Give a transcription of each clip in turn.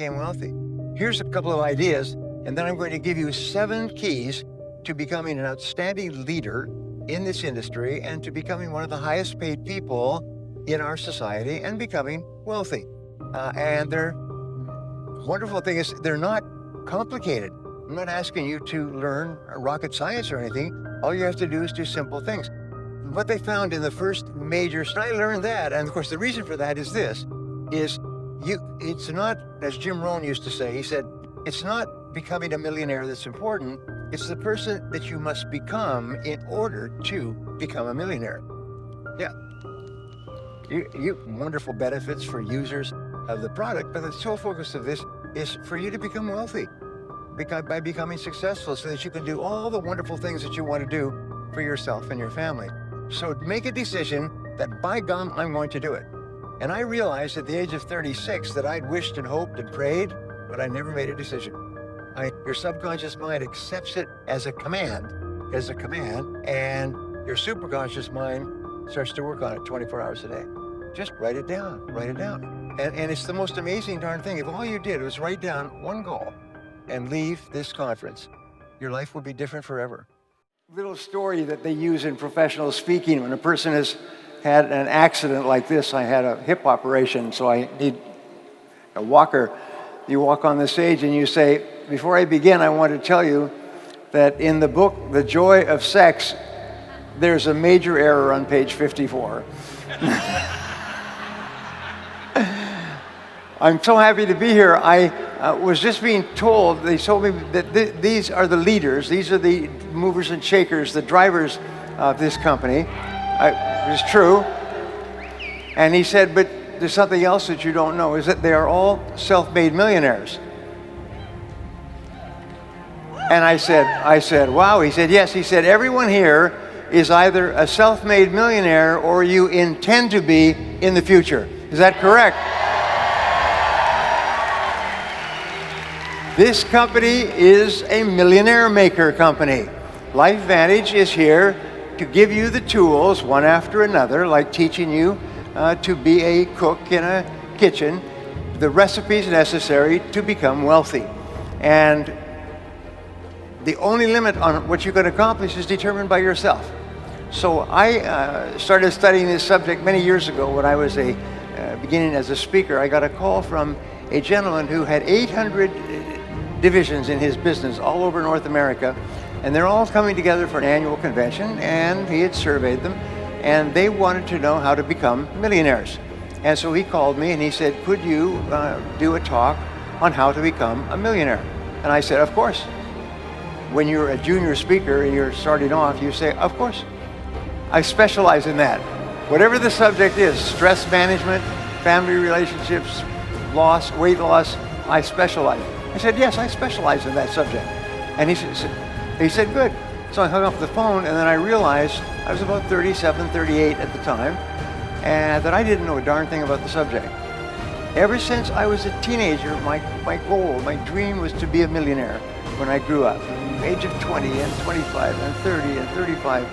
became wealthy. Here's a couple of ideas, and then I'm going to give you 7 keys to becoming an outstanding leader in this industry and to becoming one of the highest paid people in our society and becoming wealthy. And the wonderful thing is they're not complicated. I'm not asking you to learn rocket science or anything. All you have to do is do simple things. What they found in the first major study, I learned that, and of course the reason for that is this, it's not, as Jim Rohn used to say, he said, it's not becoming a millionaire that's important, it's the person that you must become in order to become a millionaire. Yeah. You wonderful benefits for users of the product, but the sole focus of this is for you to become wealthy by becoming successful so that you can do all the wonderful things that you want to do for yourself and your family. So make a decision that, by gum, I'm going to do it. And I realized at the age of 36 that I'd wished and hoped and prayed, but I never made a decision. Your subconscious mind accepts it as a command, and your superconscious mind starts to work on it 24 hours a day. Just write it down. And it's the most amazing darn thing. If all you did was write down one goal and leave this conference, your life would be different forever. Little story that they use in professional speaking when a person has had an accident like this. I had a hip operation, so I need a walker. You walk on the stage and you say, before I begin, I want to tell you that in the book, The Joy of Sex, there's a major error on page 54. I'm so happy to be here. I was just being told, they told me that these are the leaders, these are the movers and shakers, the drivers of this company. It's true. And he said, but there's something else that you don't know, is that they are all self-made millionaires. And I said, wow. He said, yes. He said, everyone here is either a self-made millionaire or you intend to be in the future. Is that correct? This company is a millionaire maker company. LifeVantage is here to give you the tools one after another, like teaching you to be a cook in a kitchen, the recipes necessary to become wealthy. And the only limit on what you can accomplish is determined by yourself. So I started studying this subject many years ago when I was beginning as a speaker. I got a call from a gentleman who had 800 divisions in his business all over North America, and they're all coming together for an annual convention, and he had surveyed them, and they wanted to know how to become millionaires. And so he called me and he said, could you do a talk on how to become a millionaire? And I said, of course. When you're a junior speaker and you're starting off, you say, of course. I specialize in that. Whatever the subject is, stress management, family relationships, weight loss, I specialize. I said, yes, I specialize in that subject. And he said, good. So I hung up the phone, and then I realized I was about 37, 38 at the time, and that I didn't know a darn thing about the subject. Ever since I was a teenager, my goal, my dream was to be a millionaire when I grew up. Age of 20 and 25 and 30 and 35.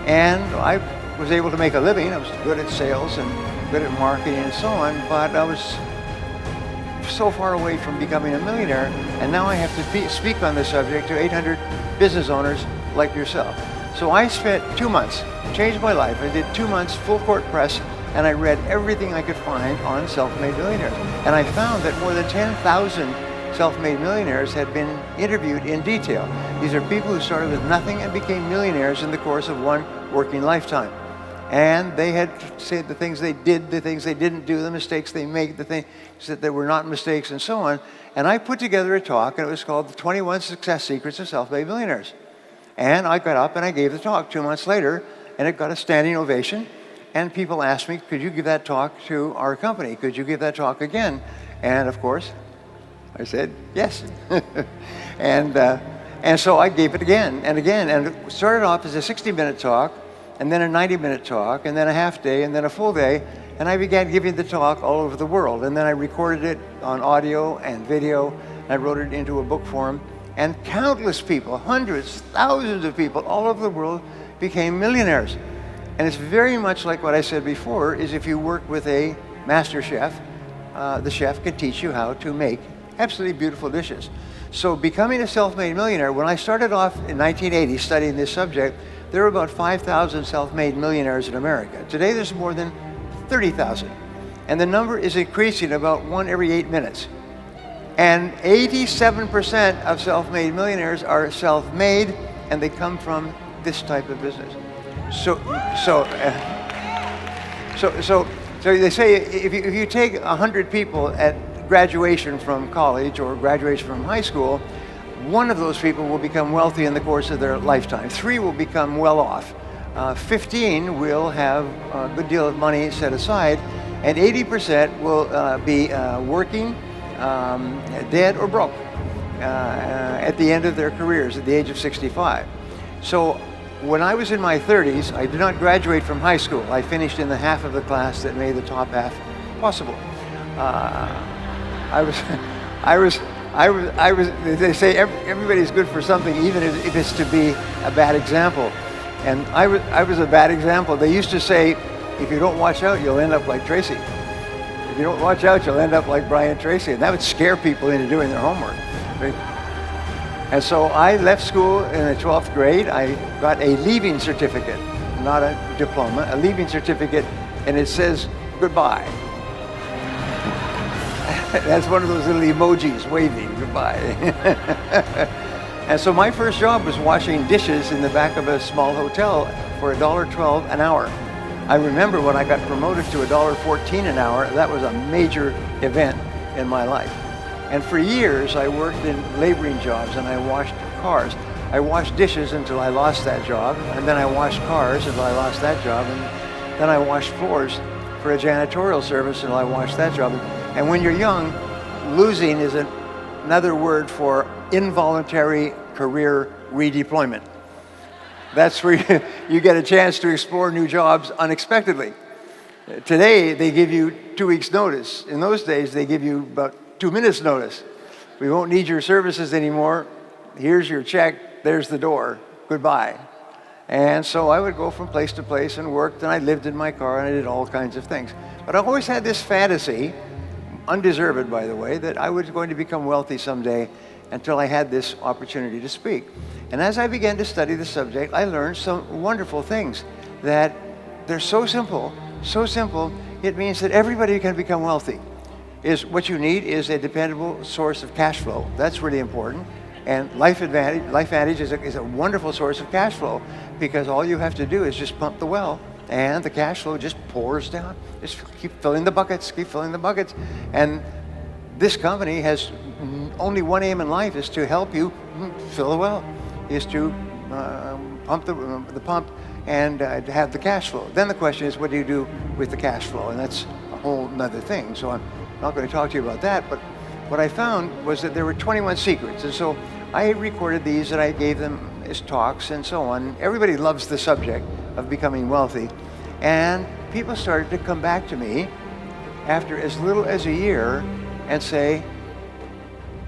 And I was able to make a living. I was good at sales and good at marketing and so on, but I was so far away from becoming a millionaire, and now I have to speak on the subject to 800 business owners like yourself. So I spent 2 months, changed my life. I did 2 months full court press, and I read everything I could find on self-made millionaires. And I found that more than 10,000 self-made millionaires had been interviewed in detail. These are people who started with nothing and became millionaires in the course of one working lifetime. And they had said the things they did, the things they didn't do, the mistakes they made, the things that they were not mistakes, and so on. And I put together a talk, and it was called The 21 Success Secrets of Self-Made Millionaires. And I got up and I gave the talk 2 months later, and it got a standing ovation. And people asked me, could you give that talk to our company? Could you give that talk again? And of course, I said, yes. And so I gave it again and again. And it started off as a 60-minute talk, and then a 90-minute talk, and then a half day, and then a full day. And I began giving the talk all over the world. And then I recorded it on audio and video, and I wrote it into a book form. And countless people, hundreds, thousands of people all over the world became millionaires. And it's very much like what I said before, is if you work with a master chef, the chef can teach you how to make absolutely beautiful dishes. So becoming a self-made millionaire, when I started off in 1980 studying this subject, there were about 5,000 self-made millionaires in America. Today there's more than 30,000. And the number is increasing about 1 every 8 minutes. And 87% of self-made millionaires are self-made, and they come from this type of business. So they say if you take 100 people at graduation from college or graduation from high school, one of those people will become wealthy in the course of their lifetime. 3 will become well off. 15 will have a good deal of money set aside, and 80% will be working, dead or broke at the end of their careers at the age of 65. So when I was in my 30s, I did not graduate from high school. I finished in the half of the class that made the top half possible. They say everybody's good for something, even if it's to be a bad example. And I was a bad example. They used to say, if you don't watch out, you'll end up like Tracy. If you don't watch out, you'll end up like Brian Tracy. And that would scare people into doing their homework. Right? And so I left school in the 12th grade. I got a leaving certificate, not a diploma, a leaving certificate, and it says goodbye. That's one of those little emojis waving goodbye. And so my first job was washing dishes in the back of a small hotel for $1.12 an hour. I remember when I got promoted to $1.14 an hour, that was a major event in my life. And for years I worked in laboring jobs, and I washed cars. I washed dishes until I lost that job, and then I washed cars until I lost that job, and then I washed floors for a janitorial service until I washed that job. And when you're young, losing is another word for involuntary career redeployment. That's where you get a chance to explore new jobs unexpectedly. Today, they give you 2 weeks' notice. In those days, they give you about 2 minutes' notice. We won't need your services anymore. Here's your check. There's the door. Goodbye. And so I would go from place to place and worked, and I lived in my car, and I did all kinds of things. But I always had this fantasy, undeserved by the way, that I was going to become wealthy someday, until I had this opportunity to speak. And as I began to study the subject, I learned some wonderful things that they're so simple, it means that everybody can become wealthy. What you need is a dependable source of cash flow. That's really important. And Life Vantage is a wonderful source of cash flow, because all you have to do is just pump the well, and the cash flow just pours down. Just keep filling the buckets, And this company has only one aim in life, is to help you fill the well, is to pump the pump and have the cash flow. Then the question is, what do you do with the cash flow? And that's a whole nother thing. So I'm not going to talk to you about that, but what I found was that there were 21 secrets. And so I recorded these and I gave them as talks and so on. Everybody loves the subject of becoming wealthy. And people started to come back to me after as little as a year and say,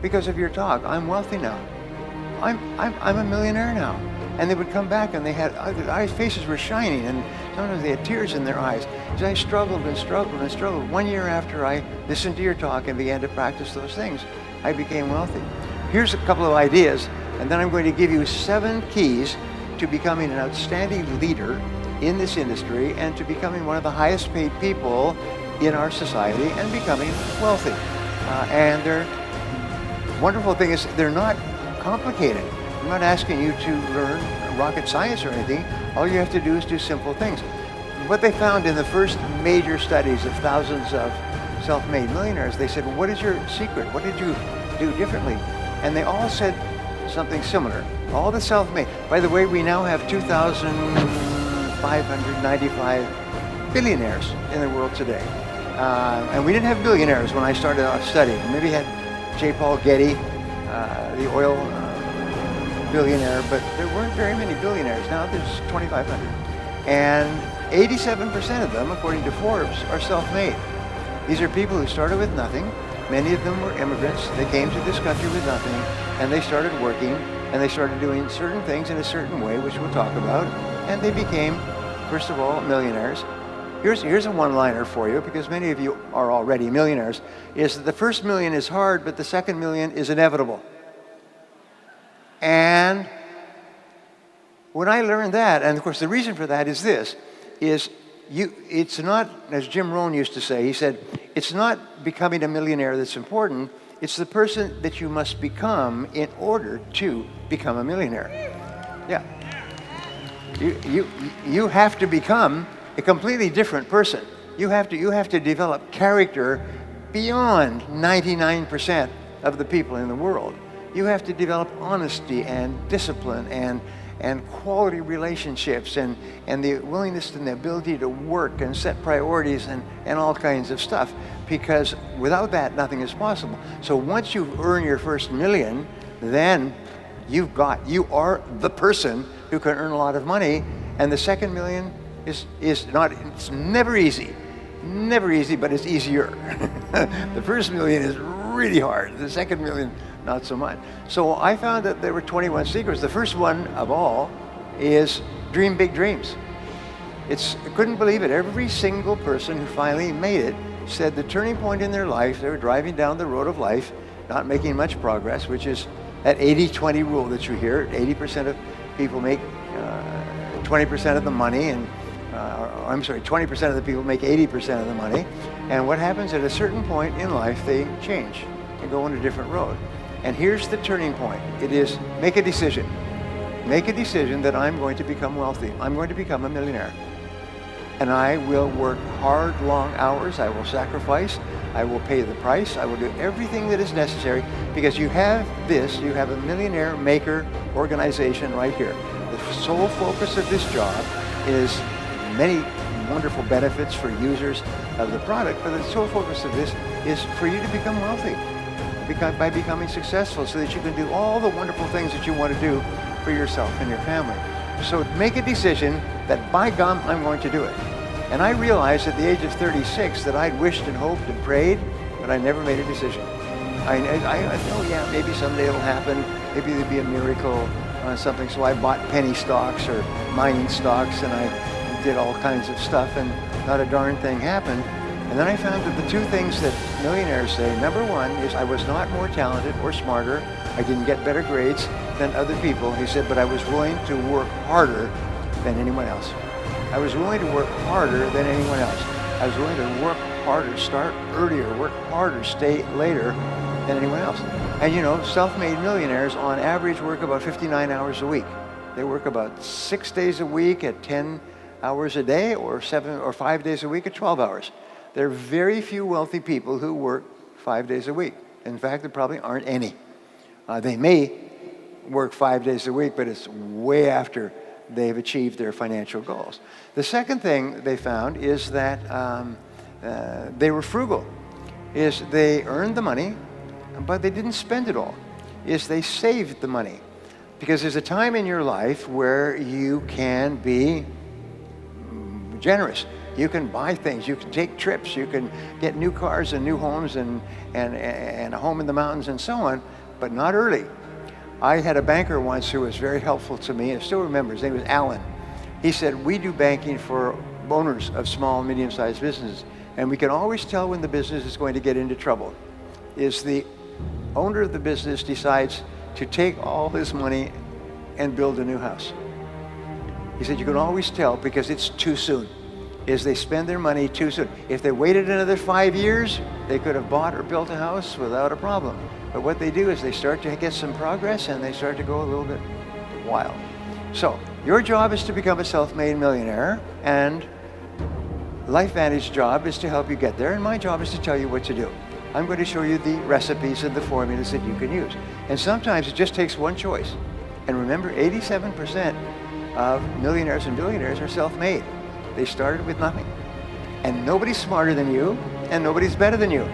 because of your talk, I'm wealthy now. I'm a millionaire now. And they would come back and their faces were shining, and sometimes they had tears in their eyes. Because I struggled. 1 year after I listened to your talk and began to practice those things, I became wealthy. Here's a couple of ideas, and then I'm going to give you 7 keys to becoming an outstanding leader in this industry and to becoming one of the highest paid people in our society and becoming wealthy. And their wonderful thing is they're not complicated. I'm not asking you to learn rocket science or anything. All you have to do is do simple things. What they found in the first major studies of thousands of self-made millionaires, they said, well, what is your secret? What did you do differently? And they all said something similar. All the self-made. By the way, we now have 2,595 billionaires in the world today. And we didn't have billionaires when I started off studying. Maybe had J. Paul Getty, the oil billionaire, but there weren't very many billionaires. Now there's 2,500. And 87% of them, according to Forbes, are self-made. These are people who started with nothing. Many of them were immigrants. They came to this country with nothing, and they started working, and they started doing certain things in a certain way, which we'll talk about, and they became, first of all, millionaires. Here's a one-liner for you, because many of you are already millionaires, is that the first million is hard, but the second million is inevitable. And when I learned that, and of course the reason for that is this, it's not, as Jim Rohn used to say, he said, it's not becoming a millionaire that's important, it's the person that you must become in order to become a millionaire. Yeah. You have to become a completely different person. You have to develop character beyond 99% of the people in the world. You have to develop honesty and discipline and quality relationships and the willingness and the ability to work and set priorities and all kinds of stuff, because without that nothing is possible. So once you've earned your first million, then you are the person who can earn a lot of money. And the second million is not, it's never easy, but it's easier. The first million is really hard. The second million, not so much. So I found that there were 21 secrets. The first one of all is dream big dreams. I couldn't believe it. Every single person who finally made it said the turning point in their life, they were driving down the road of life, not making much progress, which is that 80-20 rule that you hear. 80% of people make 20% of the money, and 20% of the people make 80% of the money. And what happens at a certain point in life, they change and go on a different road. And here's the turning point. It is make a decision. Make a decision that I'm going to become wealthy. I'm going to become a millionaire. And I will work hard, long hours. I will sacrifice. I will pay the price. I will do everything that is necessary, because you have a millionaire maker organization right here. The sole focus of this job is many wonderful benefits for users of the product, but the sole focus of this is for you to become wealthy by becoming successful, so that you can do all the wonderful things that you want to do for yourself and your family. So make a decision that, by gum, I'm going to do it. And I realized at the age of 36 that I'd wished and hoped and prayed, but I never made a decision. I thought, yeah, maybe someday it'll happen. Maybe there'll be a miracle on something. So I bought penny stocks or mining stocks, and I did all kinds of stuff, and not a darn thing happened. And then I found that the two things that millionaires say, number one is I was not more talented or smarter. I didn't get better grades than other people. He said, but I was willing to work harder than anyone else. I was willing to work harder than anyone else. I was willing to work harder, start earlier, work harder, stay later than anyone else. And you know, self-made millionaires on average work about 59 hours a week. They work about 6 days a week at 10 hours a day, or 7 or 5 days a week at 12 hours. There are very few wealthy people who work 5 days a week. In fact, there probably aren't any. They may work 5 days a week, but it's way after they've achieved their financial goals. The second thing they found is that they were frugal. Is they earned the money, but they didn't spend it all. Is they saved the money. Because there's a time in your life where you can be generous. You can buy things, you can take trips, you can get new cars and new homes and a home in the mountains and so on, but not early. I had a banker once who was very helpful to me. I still remember, his name was Alan. He said, we do banking for owners of small and medium-sized businesses, and we can always tell when the business is going to get into trouble. Is the owner of the business decides to take all his money and build a new house. He said, you can always tell because it's too soon. Is they spend their money too soon. If they waited another 5 years, they could have bought or built a house without a problem. But what they do is they start to get some progress and they start to go a little bit wild. So your job is to become a self-made millionaire, and LifeVantage's job is to help you get there, and my job is to tell you what to do. I'm going to show you the recipes and the formulas that you can use. And sometimes it just takes one choice. And remember, 87% of millionaires and billionaires are self-made. They started with nothing. And nobody's smarter than you, and nobody's better than you.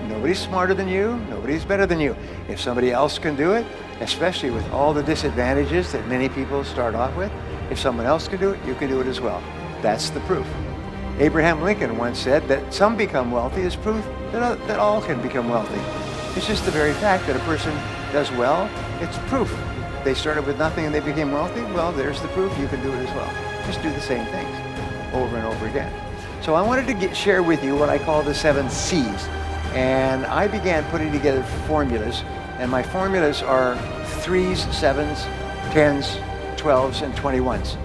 Nobody's smarter than you, nobody's better than you. If somebody else can do it, especially with all the disadvantages that many people start off with, if someone else can do it, you can do it as well. That's the proof. Abraham Lincoln once said that some become wealthy is proof that all can become wealthy. It's just the very fact that a person does well, it's proof. They started with nothing and they became wealthy, well, there's the proof you can do it as well. Just do the same things over and over again. So I wanted to share with you what I call the 7 C's. And I began putting together formulas, and my formulas are 3s, 7s, 10s, 12s, and 21s.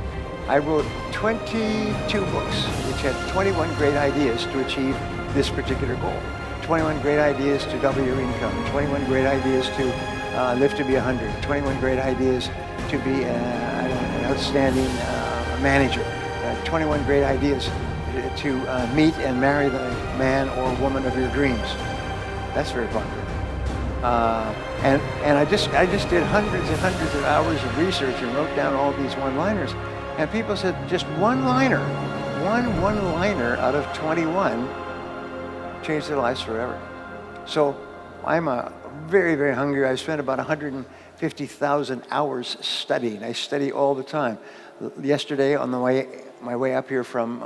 I wrote 22 books, which had 21 great ideas to achieve this particular goal. 21 great ideas to double your income, 21 great ideas to live to be 100, 21 great ideas to be an outstanding manager, 21 great ideas to meet and marry the man or woman of your dreams. That's very popular. And I just did hundreds and hundreds of hours of research and wrote down all these one-liners. And people said, just one-liner out of 21 changed their lives forever. So I'm very, very hungry. I spent about 150,000 hours studying. I study all the time. Yesterday, on my way up here from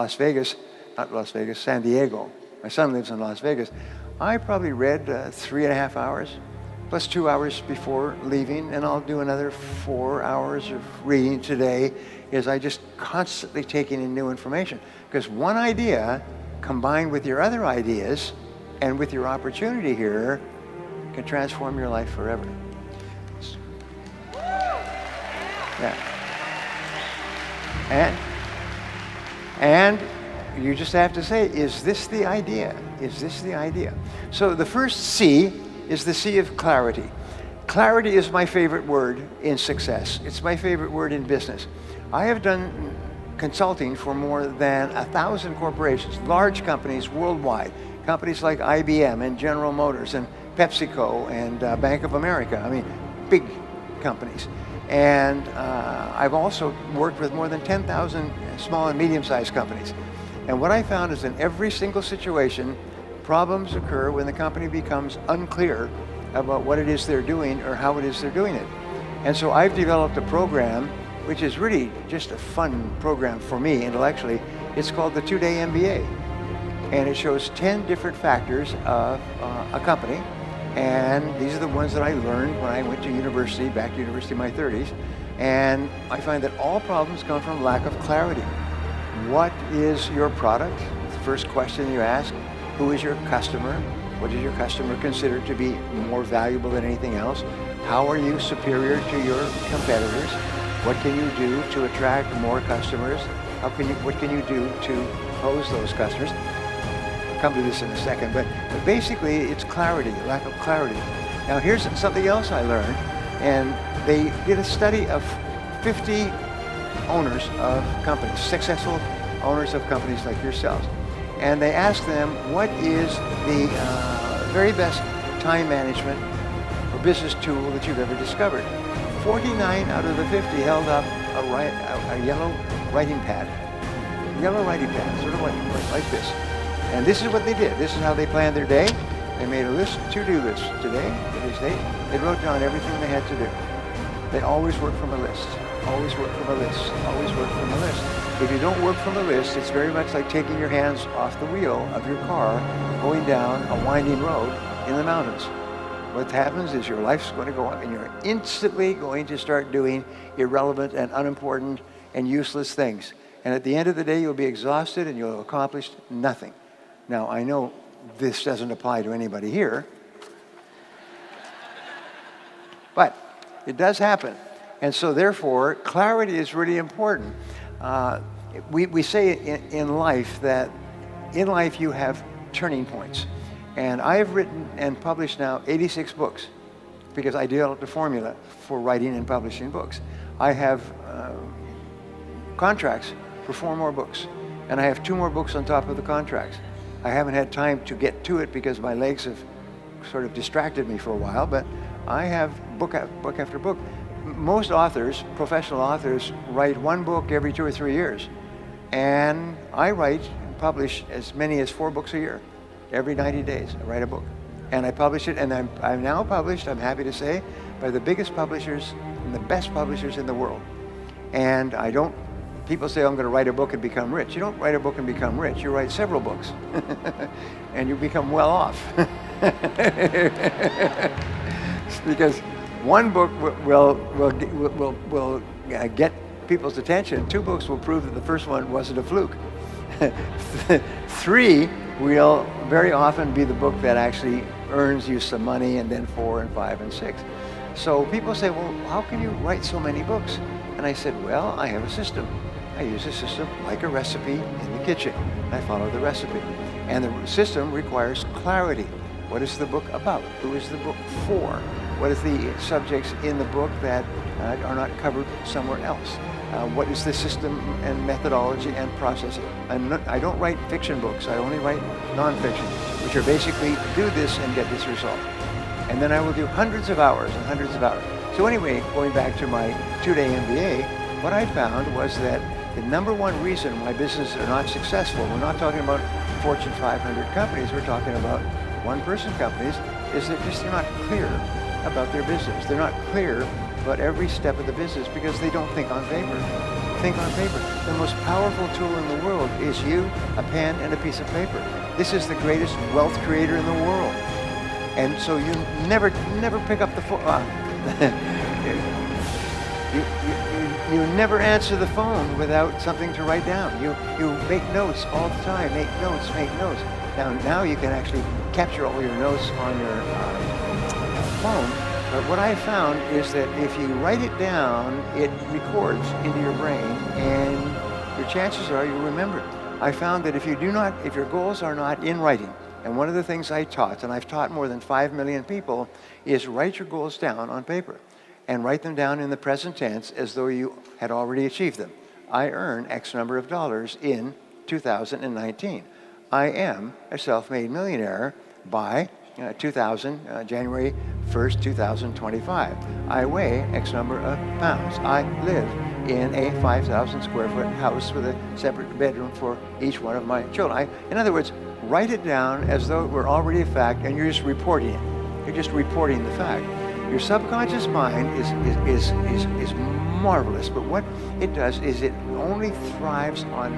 San Diego. My son lives in Las Vegas. I probably read 3.5 hours, plus 2 hours before leaving, and I'll do another 4 hours of reading today, as I just constantly taking in new information. Because one idea, combined with your other ideas, and with your opportunity here, can transform your life forever. Yeah. And you just have to say, is this the idea? Is this the idea? So the first C is the C of clarity. Clarity is my favorite word in success. It's my favorite word in business. I have done consulting for more than 1,000 corporations, large companies worldwide, companies like IBM and General Motors and PepsiCo and Bank of America. I mean, big companies. And I've also worked with more than 10,000 small and medium-sized companies. And what I found is in every single situation, problems occur when the company becomes unclear about what it is they're doing or how it is they're doing it. And so I've developed a program which is really just a fun program for me intellectually. It's called the 2-Day MBA. And it shows 10 different factors of a company. And these are the ones that I learned when I went to university, back to university in my 30s. And I find that all problems come from lack of clarity. What is your product? The first question you ask. Who is your customer? What does your customer consider to be more valuable than anything else? How are you superior to your competitors? What can you do to attract more customers? What can you do to close those customers? I'll come to this in a second, but basically it's clarity, lack of clarity. Now here's something else I learned, and they did a study of 50 owners of companies, successful owners of companies like yourselves. And they asked them, what is the very best time management or business tool that you've ever discovered? 49 out of the 50 held up a yellow writing pad. Yellow writing pad, sort of like this. And this is what they did. This is how they planned their day. They made a list, to-do list today, today's date. They wrote down everything they had to do. They always work from a list. Always work from a list. Always work from a list. If you don't work from a list, it's very much like taking your hands off the wheel of your car, going down a winding road in the mountains. What happens is your life's going to go up and you're instantly going to start doing irrelevant and unimportant and useless things. And at the end of the day, you'll be exhausted and you'll have accomplished nothing. Now, I know this doesn't apply to anybody here, but it does happen. And so therefore, clarity is really important. We say in life that in life you have turning points. And I have written and published now 86 books because I developed a formula for writing and publishing books. I have contracts for 4 more books, and I have 2 more books on top of the contracts. I haven't had time to get to it because my legs have sort of distracted me for a while, but I have book after book. Most authors, professional authors, write 1 book every 2 or 3 years. And I write and publish as many as 4 books a year. Every 90 days, I write a book. And I publish it, and I'm now published, I'm happy to say, by the biggest publishers and the best publishers in the world. And people say, I'm going to write a book and become rich. You don't write a book and become rich. You write several books. And you become well off. Because 1 book will get people's attention. 2 books will prove that the first one wasn't a fluke. Three will very often be the book that actually earns you some money, and then 4 and 5 and 6. So people say, well, how can you write so many books? And I said, well, I have a system. I use a system like a recipe in the kitchen. I follow the recipe. And the system requires clarity. What is the book about? Who is the book for? What is the subjects in the book that are not covered somewhere else? What is the system and methodology and process? I don't write fiction books. I only write nonfiction, which are basically do this and get this result. And then I will do hundreds of hours and hundreds of hours. So anyway, going back to my 2-day MBA, what I found was that the number one reason why businesses are not successful, we're not talking about Fortune 500 companies, we're talking about one-person companies, is that they're not clear about their business. They're not clear about every step of the business because they don't think on paper. Think on paper. The most powerful tool in the world is you, a pen, and a piece of paper. This is the greatest wealth creator in the world. And so you never pick up the phone. You never answer the phone without something to write down. You make notes all the time. Make notes. Now you can actually capture all your notes on your phone. But what I found is that if you write it down, it records into your brain, and your chances are you'll remember it. I found that if your goals are not in writing, and one of the things I taught, and I've taught more than 5 million people, is write your goals down on paper and write them down in the present tense as though you had already achieved them. I earn X number of dollars in 2019. I am a self-made millionaire by January 1st, 2025. I weigh X number of pounds. I live in a 5,000 square foot house with a separate bedroom for each one of my children. In other words, write it down as though it were already a fact, and you're just reporting it. You're just reporting the fact. Your subconscious mind is marvelous, but what it does is it only thrives on